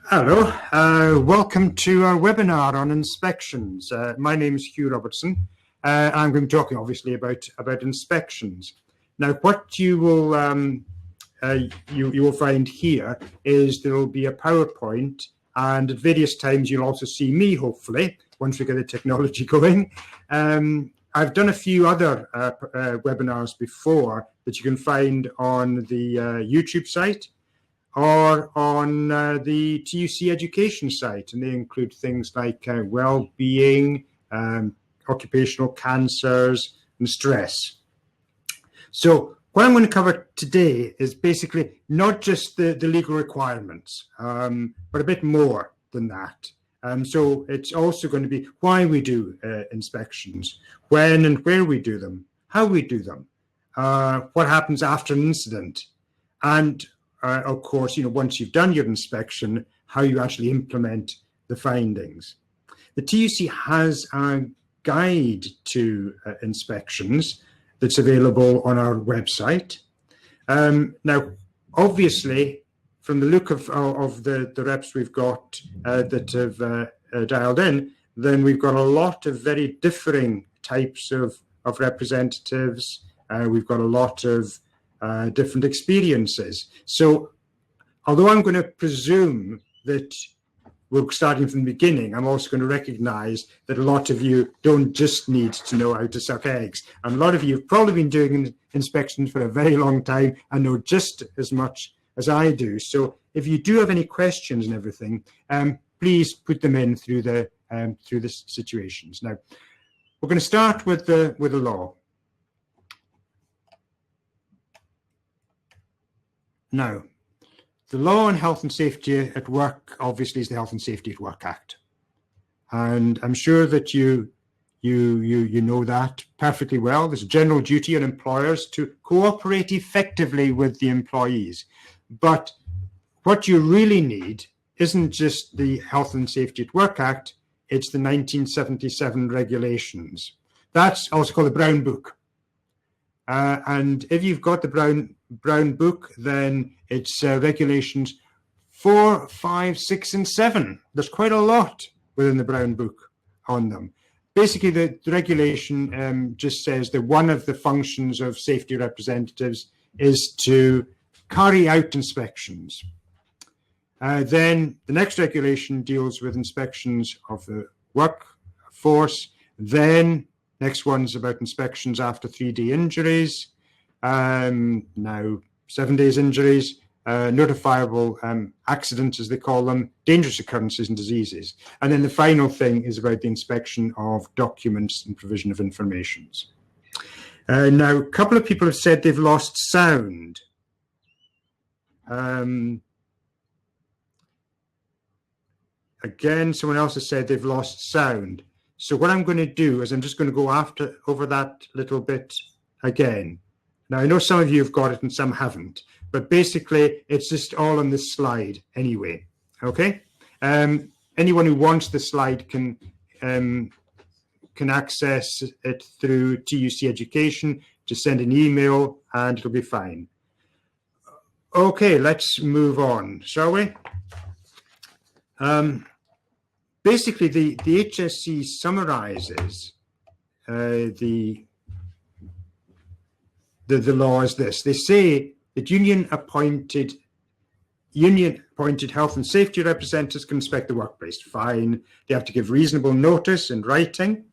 Hello, welcome to our webinar on inspections. My name is Hugh Robertson. I'm going to be talking obviously about inspections. Now, what you will you will find here is there will be a PowerPoint, and at various times you'll also see me, hopefully, once we get the technology going. I've done a few other webinars before that you can find on the YouTube site or on the TUC Education site, and they include things like well-being, occupational cancers, and stress. So what I'm going to cover today is basically not just the legal requirements, but a bit more than that. So it's also going to be why we do inspections, when and where we do them, how we do them, what happens after an incident, and of course, once you've done your inspection, how you actually implement the findings. The TUC has a guide to inspections that's available on our website. Now, obviously, from the look of the reps we've got that have dialed in, then we've got a lot of very differing types of representatives. We've got a lot of different experiences. So although I'm going to presume that we're starting from the beginning, I'm also going to recognize that a lot of you don't just need to know how to suck eggs. And a lot of you have probably been doing inspections for a very long time and know just as much as I do. So if you do have any questions and everything, please put them in through the situations. Now, we're going to start with the law. Now, the law on health and safety at work obviously is the Health and Safety at Work Act, and I'm sure that you know that perfectly well. There's a general duty on employers to cooperate effectively with the employees, but what you really need isn't just the Health and Safety at Work Act, it's the 1977 regulations. That's also called the Brown Book. And if you've got the Brown Book, then it's regulations 4, 5, 6, and 7. There's quite a lot within the Brown Book on them. Basically, the regulation just says that one of the functions of safety representatives is to carry out inspections. Then the next regulation deals with inspections of the workforce. Then next one's about inspections after 3-day injuries, now 7 days injuries, notifiable accidents, as they call them, dangerous occurrences and diseases. And then the final thing is about the inspection of documents and provision of informations. Now, a couple of people have said they've lost sound. Again, someone else has said they've lost sound. So what I'm going to do is I'm just going to go over that little bit again. Now, I know some of you have got it and some haven't, but basically it's just all on this slide anyway, okay? Anyone who wants the slide can access it through TUC Education. Just send an email and it'll be fine. Okay, let's move on, shall we? Basically, the HSC summarizes the law as this. They say that union-appointed health and safety representatives can inspect the workplace. Fine. They have to give reasonable notice in writing.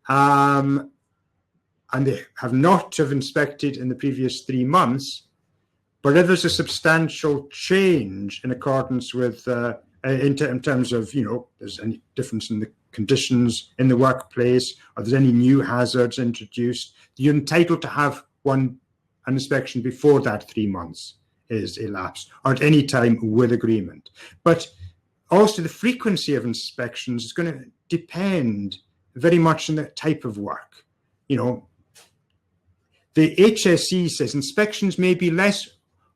And they have not have inspected in the previous 3 months. But if there's a substantial change in accordance with in terms of, there's any difference in the conditions in the workplace, or there's any new hazards introduced, you're entitled to have an inspection before that 3 months is elapsed, or at any time with agreement. But also the frequency of inspections is going to depend very much on the type of work. The HSE says inspections may be less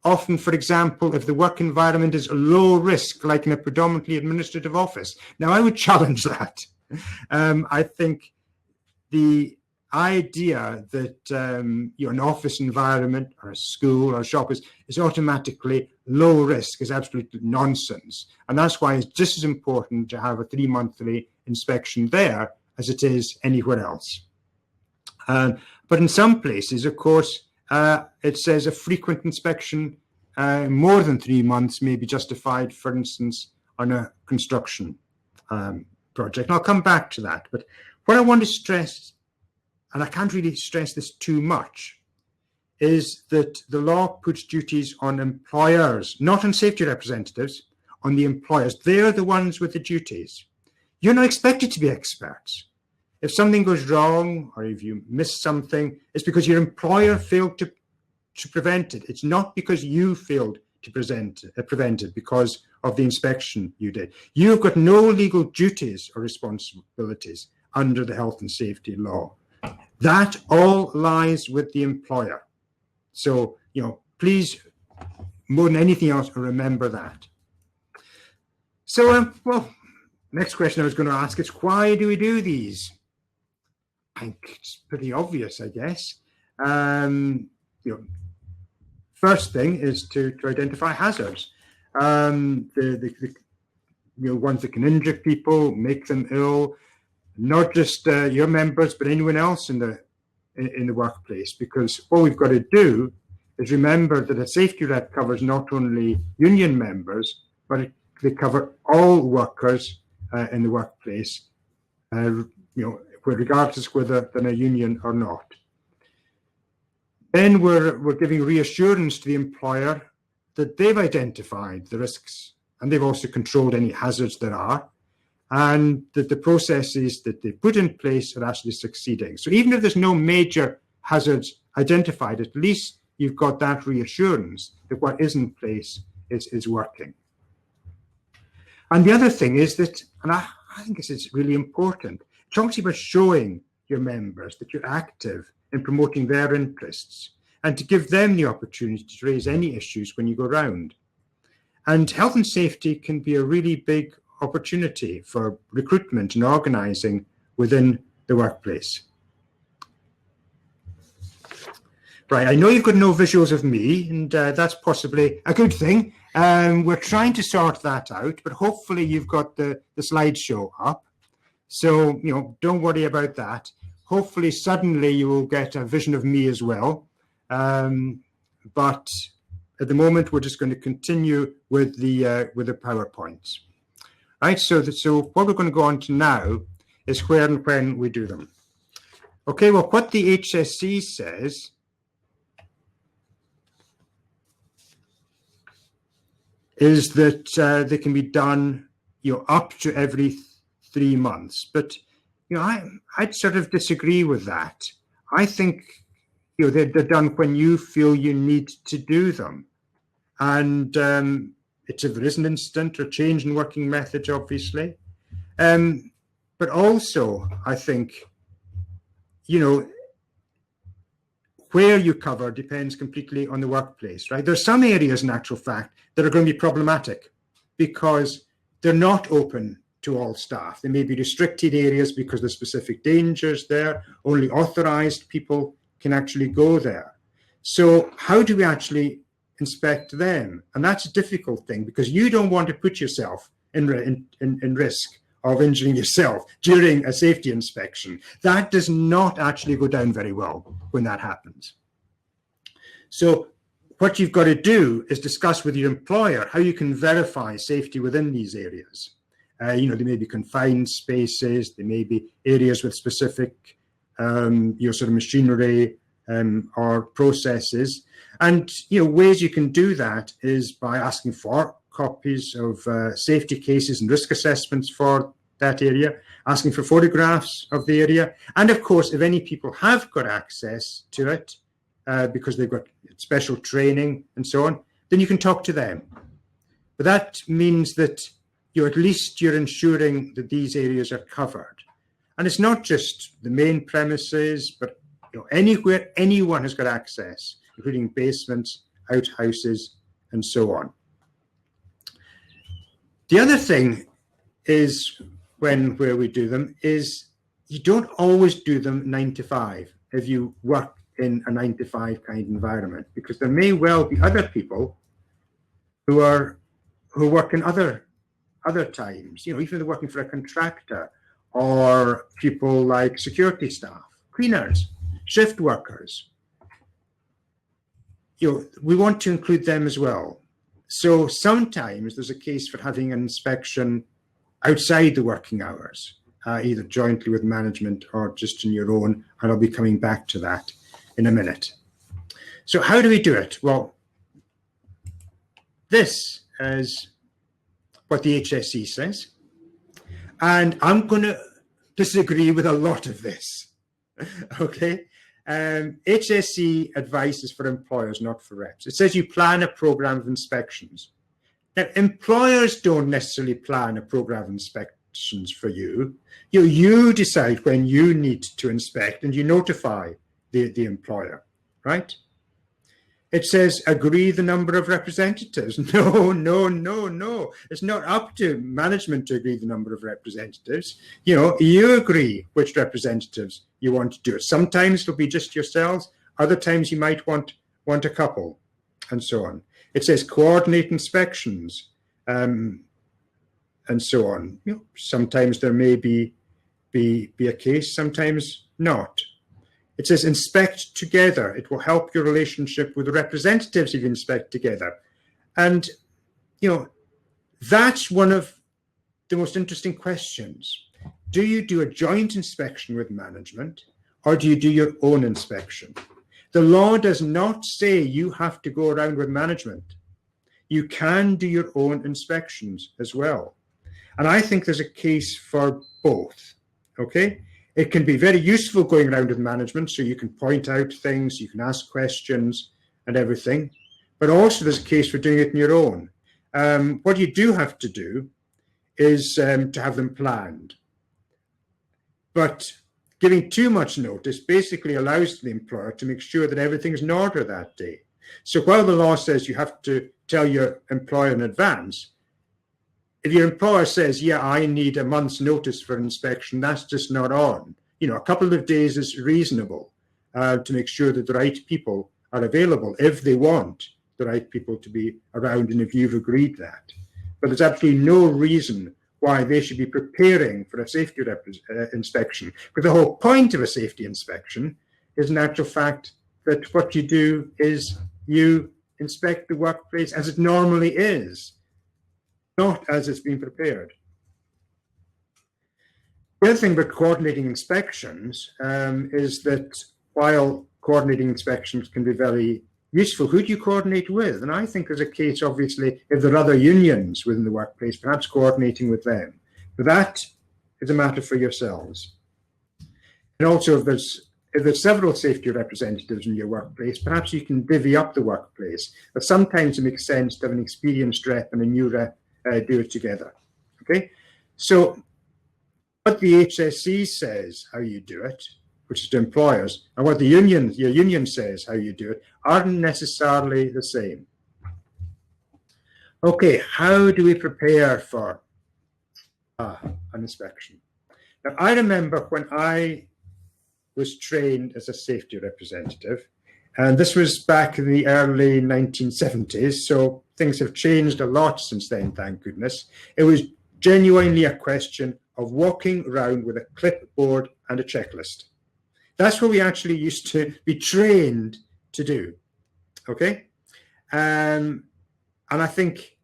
often, for example, if the work environment is low risk, like in a predominantly administrative office. Now, I would challenge that. I think the idea that an office environment or a school or a shop is automatically low risk is absolutely nonsense. And that's why it's just as important to have a 3-monthly inspection there as it is anywhere else. But in some places, of course, it says a frequent inspection more than 3 months may be justified, for instance, on a construction project. And I'll come back to that. But what I want to stress, and I can't really stress this too much, is that the law puts duties on employers, not on safety representatives, on the employers. They're the ones with the duties. You're not expected to be experts. If something goes wrong or if you miss something, it's because your employer failed to prevent it. It's not because you failed to prevent it because of the inspection you did. You've got no legal duties or responsibilities under the health and safety law. That all lies with the employer. So, please, more than anything else, remember that. So, next question I was going to ask is, why do we do these? I think it's pretty obvious, I guess. First thing is to identify hazards. The ones that can injure people, make them ill, not just your members, but anyone else in the workplace. Because what we've got to do is remember that a safety rep covers not only union members, but they cover all workers in the workplace, regardless whether they're in a union or not. Then we're giving reassurance to the employer that they've identified the risks and they've also controlled any hazards there are, and that the processes that they put in place are actually succeeding. So even if there's no major hazards identified, at least you've got that reassurance that what is in place is working. And the other thing is that, and I think this is really important, it talks about showing your members that you're active in promoting their interests and to give them the opportunity to raise any issues when you go round. And health and safety can be a really big opportunity for recruitment and organising within the workplace. Right, I know you've got no visuals of me, and that's possibly a good thing. We're trying to sort that out, but hopefully you've got the slideshow up. So, don't worry about that. Hopefully suddenly you will get a vision of me as well. But at the moment, we're just going to continue with the PowerPoints. Right, so what we're going to go on to now is where and when we do them. Okay, well, what the HSE says is that they can be done, up to every 3 months. But, I'd sort of disagree with that. I think, they're done when you feel you need to do them. And it's if there is an incident or change in working methods, obviously. But also, I think, where you cover depends completely on the workplace, right? There's some areas, in actual fact, that are going to be problematic because they're not open to all staff. They may be restricted areas because there's specific dangers there. Only authorized people can actually go there. So how do we actually inspect them? And that's a difficult thing because you don't want to put yourself in risk of injuring yourself during a safety inspection. That does not actually go down very well when that happens. So what you've got to do is discuss with your employer how you can verify safety within these areas. There may be confined spaces, there may be areas with specific sort of machinery or processes. And ways you can do that is by asking for copies of safety cases and risk assessments for that area, asking for photographs of the area. And of course, if any people have got access to it, because they've got special training and so on, then you can talk to them. But that means that at least you're ensuring that these areas are covered. And it's not just the main premises, but anywhere anyone has got access, including basements, outhouses, and so on. The other thing is where we do them is you don't always do them 9 to 5 if you work in a 9 to 5 kind of environment, because there may well be other people who work in other times. Even if they're working for a contractor, or people like security staff, cleaners, shift workers. We want to include them as well. So sometimes there's a case for having an inspection outside the working hours, either jointly with management or just on your own, and I'll be coming back to that in a minute. So how do we do it? Well, this is what the HSE says, and I'm going to disagree with a lot of this, okay? HSE advice is for employers, not for reps. It says you plan a program of inspections. Now, employers don't necessarily plan a program of inspections for you. You decide when you need to inspect, and you notify the employer, right? It says agree the number of representatives. No. It's not up to management to agree the number of representatives. You agree which representatives you want to do it. Sometimes it'll be just yourselves. Other times you might want a couple, and so on. It says coordinate inspections, and so on. Sometimes there may be a case, sometimes not. It says inspect together. It will help your relationship with the representatives if you inspect together. And, that's one of the most interesting questions. Do you do a joint inspection with management, or do you do your own inspection? The law does not say you have to go around with management. You can do your own inspections as well. And I think there's a case for both, okay? It can be very useful going around with management, so you can point out things, you can ask questions and everything, but also there's a case for doing it on your own. What you do have to do is to have them planned. But giving too much notice basically allows the employer to make sure that everything's in order that day. So while the law says you have to tell your employer in advance, if your employer says, yeah, I need a month's notice for inspection, that's just not on. A couple of days is reasonable to make sure that the right people are available if they want the right people to be around and if you've agreed that. But there's absolutely no reason why they should be preparing for a safety inspection. But the whole point of a safety inspection is, in actual fact, that what you do is you inspect the workplace as it normally is, not as it's been prepared. The other thing about coordinating inspections is that while coordinating inspections can be very useful, who do you coordinate with? And I think there's a case, obviously, if there are other unions within the workplace, perhaps coordinating with them. But that is a matter for yourselves. And also, if there's several safety representatives in your workplace, perhaps you can divvy up the workplace. But sometimes it makes sense to have an experienced rep and a new rep do it together. Okay, so what the HSE says how you do it, which is to employers, and what your union says how you do it, aren't necessarily the same. Okay, how do we prepare for an inspection? Now, I remember when I was trained as a safety representative, and this was back in the early 1970s, so things have changed a lot since then, thank goodness. It was genuinely a question of walking around with a clipboard and a checklist. That's what we actually used to be trained to do, okay? And I think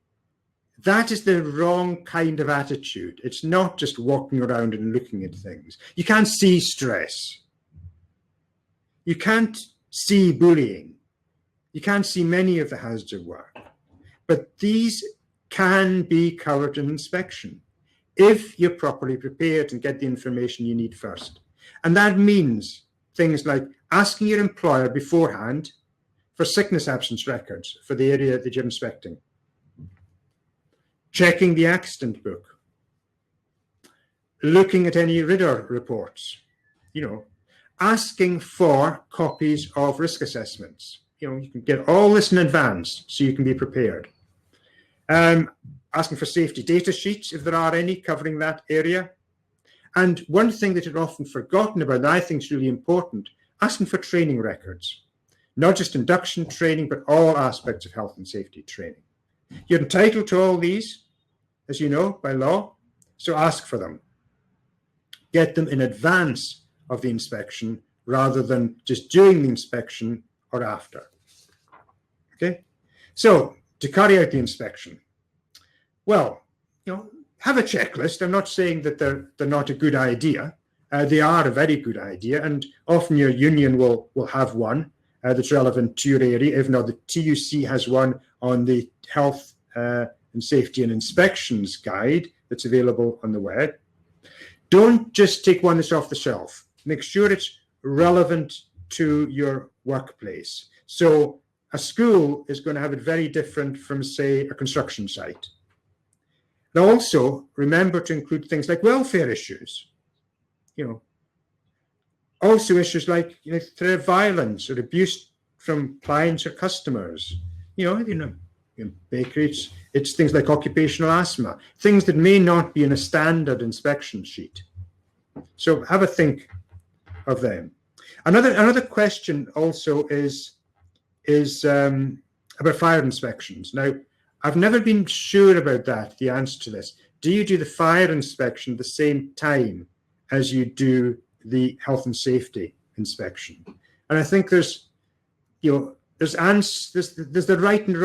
that is the wrong kind of attitude. It's not just walking around and looking at things. You can't see stress. You can't see bullying. You can't see many of the hazards of work. But these can be covered in inspection if you're properly prepared and get the information you need first. And that means things like asking your employer beforehand for sickness absence records for the area that you're inspecting, checking the accident book, looking at any RIDDOR reports, asking for copies of risk assessments. You can get all this in advance so you can be prepared. Asking for safety data sheets, if there are any, covering that area. And one thing that is often forgotten about that I think is really important, asking for training records. Not just induction training, but all aspects of health and safety training. You're entitled to all these, as you know, by law, so ask for them. Get them in advance of the inspection rather than just during the inspection or after. Okay? So, to carry out the inspection, well, have a checklist. I'm not saying that they're not a good idea. They are a very good idea, and often your union will have one that's relevant to your area. If not, the TUC has one on the Health and Safety and Inspections Guide that's available on the web. Don't just take one that's off the shelf. Make sure it's relevant to your workplace. So a school is going to have it very different from, say, a construction site. And also, remember to include things like welfare issues. Also issues like threat of violence or abuse from clients or customers. In bakeries, it's things like occupational asthma, things that may not be in a standard inspection sheet. So have a think of them. Another question also is about fire inspections. Now, I've never been sure about that, the answer to this. Do you do the fire inspection the same time as you do the health and safety inspection? And I think there's the right and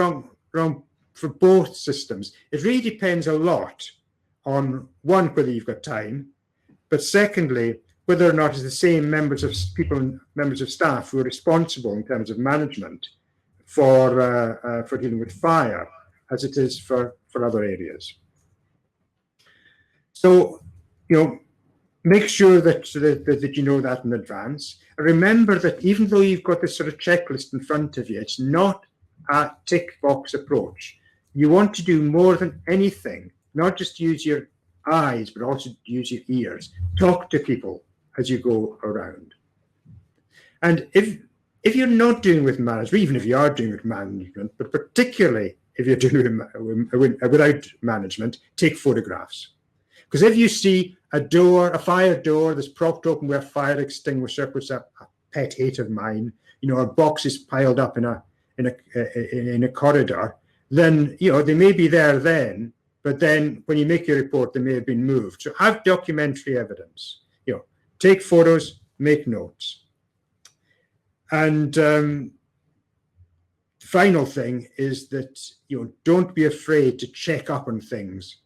wrong for both systems. It really depends a lot on, one, whether you've got time, but secondly, whether or not it's the same members of staff who are responsible in terms of management for dealing with fire as it is for other areas. So, make sure that you know that in advance. Remember that even though you've got this sort of checklist in front of you, it's not a tick box approach. You want to do more than anything, not just use your eyes, but also use your ears. Talk to people as you go around. And if you're not doing with management, even if you are doing with management, but particularly if you're doing without management, take photographs. Because if you see a fire door that's propped open with a fire extinguisher, which is a pet hate of mine, or boxes piled up in a corridor, then they may be there then, but then when you make your report, they may have been moved. So have documentary evidence. Take photos, make notes. And final thing is that don't be afraid to check up on things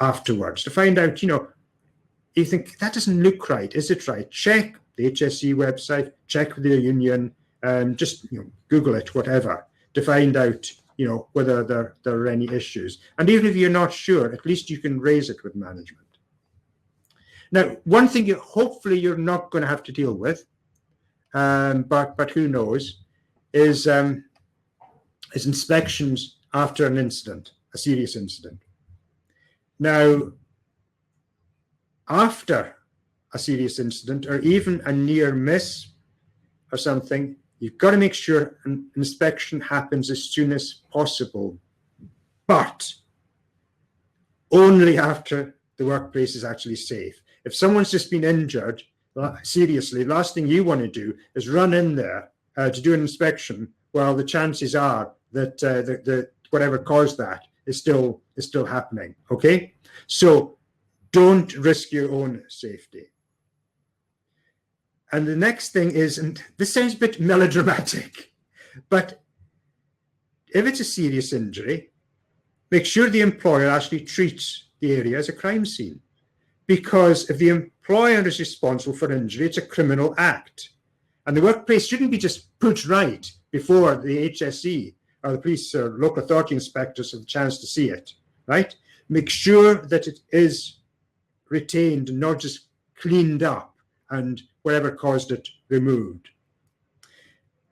afterwards to find out, you think that doesn't look right. Is it right? Check the HSE website, check with the union, just Google it, whatever, to find out whether there are any issues. And even if you're not sure, at least you can raise it with management. Now, one thing hopefully you're not going to have to deal with, but who knows, is inspections after an incident, a serious incident. Now, after a serious incident or even a near miss or something, you've got to make sure an inspection happens as soon as possible, but only after the workplace is actually safe. If someone's just been injured, seriously, the last thing you want to do is run in there to do an inspection while the chances are that whatever caused that is still happening. Okay, so don't risk your own safety. And the next thing is, and this sounds a bit melodramatic, but if it's a serious injury, make sure the employer actually treats the area as a crime scene. Because if the employer is responsible for injury, it's a criminal act. And the workplace shouldn't be just put right before the HSE or the police or local authority inspectors have a chance to see it, right? Make sure that it is retained and not just cleaned up and whatever caused it removed.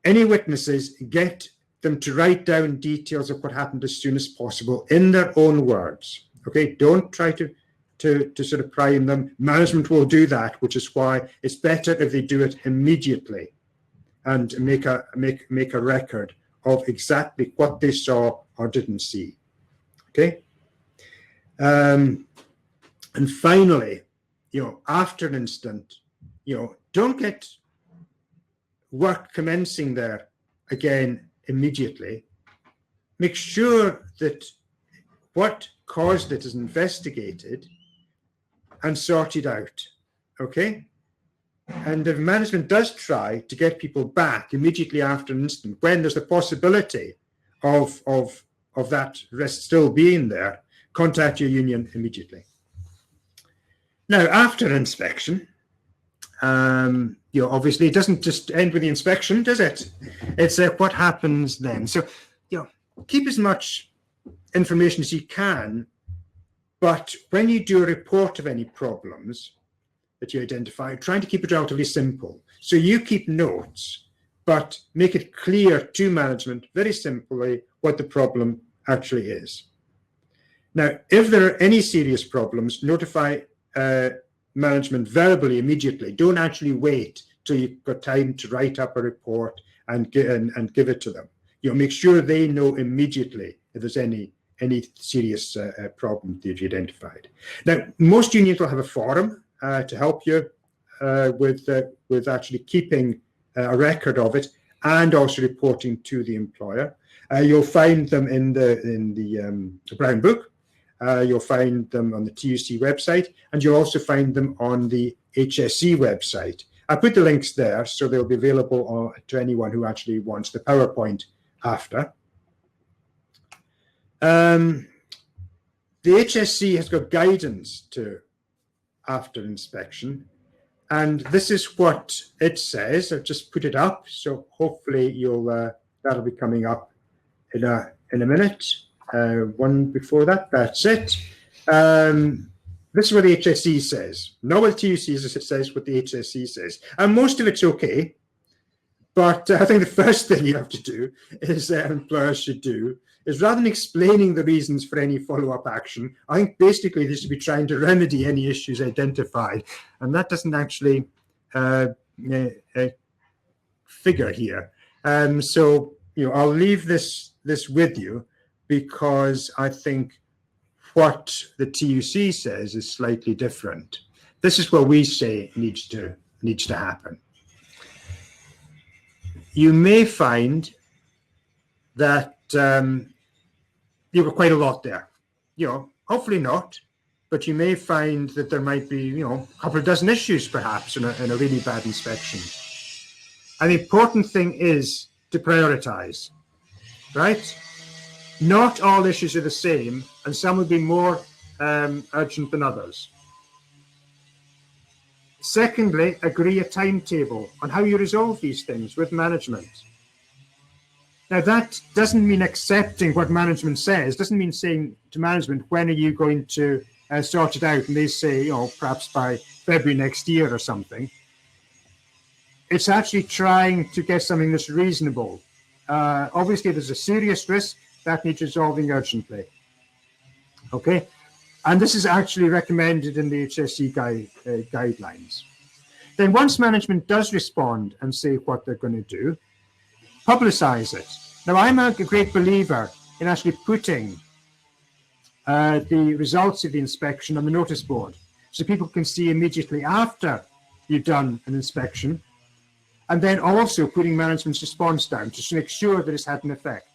Any witnesses, get them to write down details of what happened as soon as possible in their own words. Okay, don't try to sort of prime them. Management will do that, which is why it's better if they do it immediately and make a record of exactly what they saw or didn't see. Okay, and finally, after an incident, don't get work commencing there again immediately. Make sure that what caused it is investigated and sorted out, okay? And if management does try to get people back immediately after an incident, when there's the possibility of that risk still being there, contact your union immediately. Now, after an inspection, obviously it doesn't just end with the inspection, does it? It's what happens then. So, keep as much information as you can, but when you do a report of any problems that you identify, trying to keep it relatively simple. So you keep notes, but make it clear to management very simply what the problem actually is. Now, if there are any serious problems, notify management verbally immediately. Don't actually wait till you've got time to write up a report and give it to them. Make sure they know immediately if there's any serious problem that you've identified. Now, most unions will have a forum to help you with actually keeping a record of it and also reporting to the employer. You'll find them in the Brown Book. You'll find them on the TUC website, and you'll also find them on the HSE website. I put the links there, so they'll be available to anyone who actually wants the PowerPoint after. The HSE has got guidance to after inspection, and this is what it says. I've just put it up, so hopefully that'll be coming up in a minute. One before that, that's it. This is what the HSE says. Not what the TUC says, it says what the HSE says. And most of it's okay, but I think the first thing you have to do is employers should do is, rather than explaining the reasons for any follow-up action, I think basically they should be trying to remedy any issues identified. And that doesn't actually figure here. So, I'll leave this with you, because I think what the TUC says is slightly different. This is what we say needs to happen. You may find that you've got quite a lot there. Hopefully not, but you may find that there might be, a couple of dozen issues perhaps in a really bad inspection. And the important thing is to prioritize, right? Not all issues are the same, and some will be more urgent than others. Secondly, agree a timetable on how you resolve these things with management. Now, that doesn't mean accepting what management says, doesn't mean saying to management, when are you going to sort it out? And they say, perhaps by February next year or something. It's actually trying to get something that's reasonable. Obviously, there's a serious risk that needs resolving urgently. Okay? And this is actually recommended in the HSE guidelines. Then once management does respond and say what they're going to do, publicize it. Now, I'm a great believer in actually putting the results of the inspection on the notice board, so people can see immediately after you've done an inspection, and then also putting management's response down just to make sure that it's had an effect.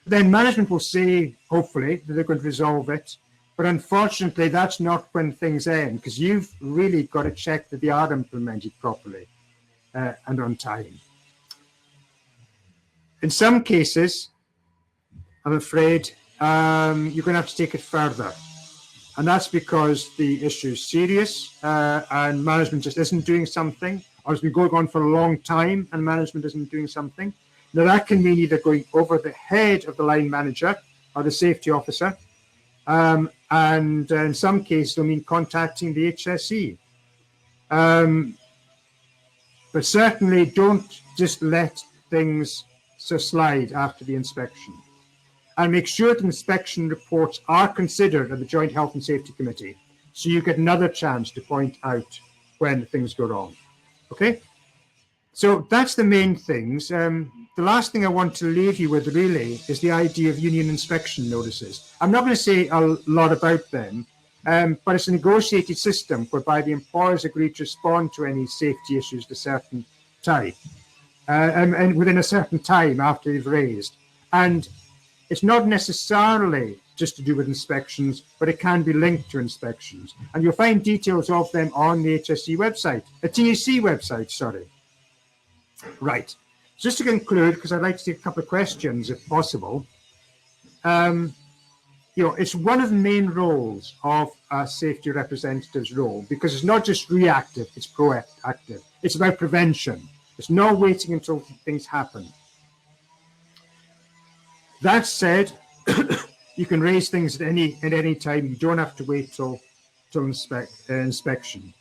Then management will say, hopefully, that they're going to resolve it. But unfortunately, that's not when things end, because you've really got to check that they are implemented properly and on time. In some cases, I'm afraid, you're going to have to take it further. And that's because the issue is serious and management just isn't doing something, or it's been going on for a long time and management isn't doing something. Now, that can mean either going over the head of the line manager or the safety officer, and in some cases, it'll mean contacting the HSE. But certainly don't just let things slide after the inspection. And make sure that inspection reports are considered at the Joint Health and Safety Committee, so you get another chance to point out when things go wrong. Okay? So that's the main things. The last thing I want to leave you with really is the idea of union inspection notices. I'm not going to say a lot about them, But it's a negotiated system whereby the employers agree to respond to any safety issues at a certain time, and within a certain time after they've raised. And it's not necessarily just to do with inspections, but it can be linked to inspections. And you'll find details of them on the HSE website, the TUC website, sorry. Right. Just to conclude, because I'd like to take a couple of questions, if possible. It's one of the main roles of a safety representative's role, because it's not just reactive, it's proactive. It's about prevention. It's not waiting until things happen. That said, you can raise things at any time. You don't have to wait till inspection.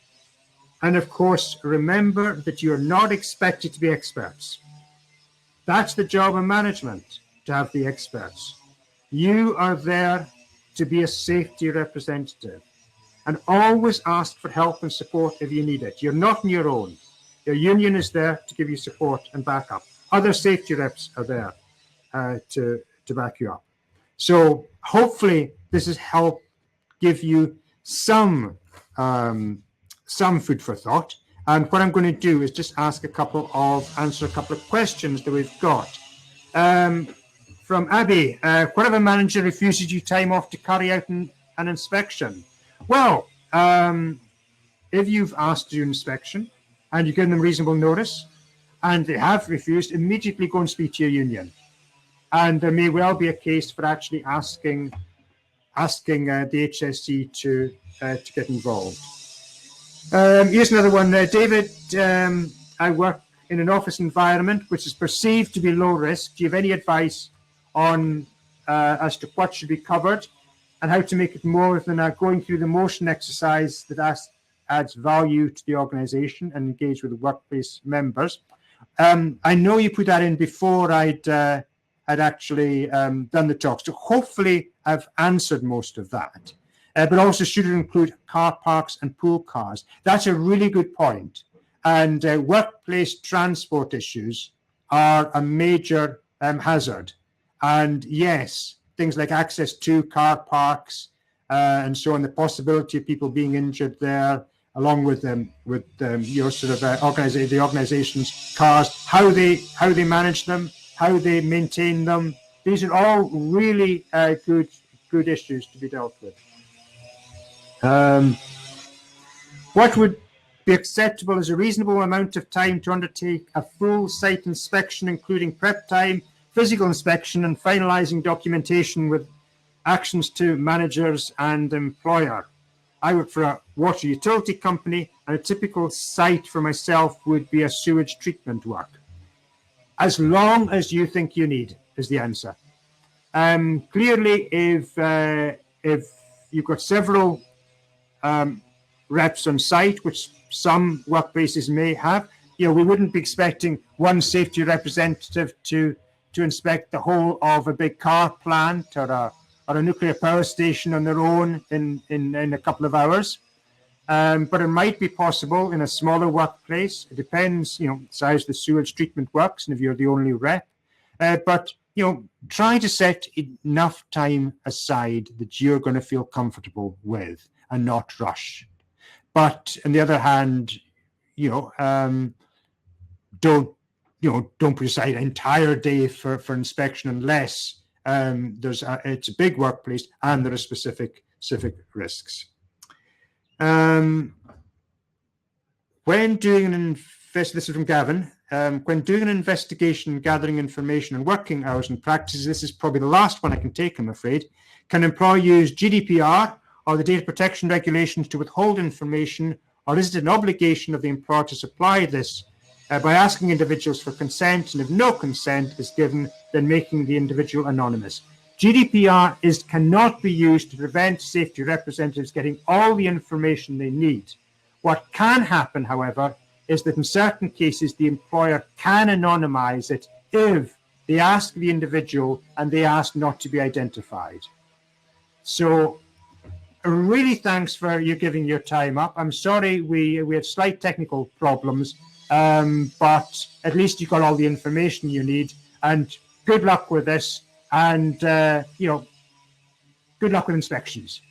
And of course, remember that you're not expected to be experts. That's the job of management, to have the experts. You are there to be a safety representative, and always ask for help and support if you need it. You're not on your own. Your union is there to give you support and backup. Other safety reps are there to back you up. So hopefully this has helped give you some food for thought. And what I'm going to do is just answer a couple of questions that we've got. From Abby, what if a manager refuses you time off to carry out an inspection? Well, if you've asked to do an inspection and you give them reasonable notice and they have refused, immediately go and speak to your union. And there may well be a case for actually asking the HSE to get involved. Here's another one. David, I work in an office environment which is perceived to be low risk. Do you have any advice on as to what should be covered and how to make it more than going through the motion exercise that adds value to the organisation and engage with the workplace members? I know you put that in before I'd actually done the talk, so hopefully I've answered most of that. But also, should it include car parks and pool cars? That's a really good point. And workplace transport issues are a major hazard. And yes, things like access to car parks and so on, the possibility of people being injured there, along with your sort of the organization's cars, how they manage them, how they maintain them. These are all really good issues to be dealt with. What would be acceptable as a reasonable amount of time to undertake a full site inspection, including prep time, physical inspection, and finalizing documentation with actions to managers and employer? I work for a water utility company, and a typical site for myself would be a sewage treatment work. As long as you think you need, is the answer. Clearly, if you've got several reps on site, which some workplaces may have, we wouldn't be expecting one safety representative to inspect the whole of a big car plant or a nuclear power station on their own in a couple of hours. But it might be possible in a smaller workplace. It depends, size the sewage treatment works and if you're the only rep. But try to set enough time aside that you're going to feel comfortable with and not rush. But on the other hand, don't put aside an entire day for inspection unless it's a big workplace and there are specific risks. When doing this is from Gavin. When doing an investigation, gathering information and working hours and practices, this is probably the last one I can take, I'm afraid. Can an employer use GDPR or the data protection regulations to withhold information, or is it an obligation of the employer to supply this by asking individuals for consent, and if no consent is given, then making the individual anonymous? GDPR cannot be used to prevent safety representatives getting all the information they need. What can happen, however, is that in certain cases, the employer can anonymize it if they ask the individual and they ask not to be identified. So really thanks for you giving your time up. I'm sorry we had slight technical problems, but at least you got all the information you need, and good luck with this, and good luck with inspections.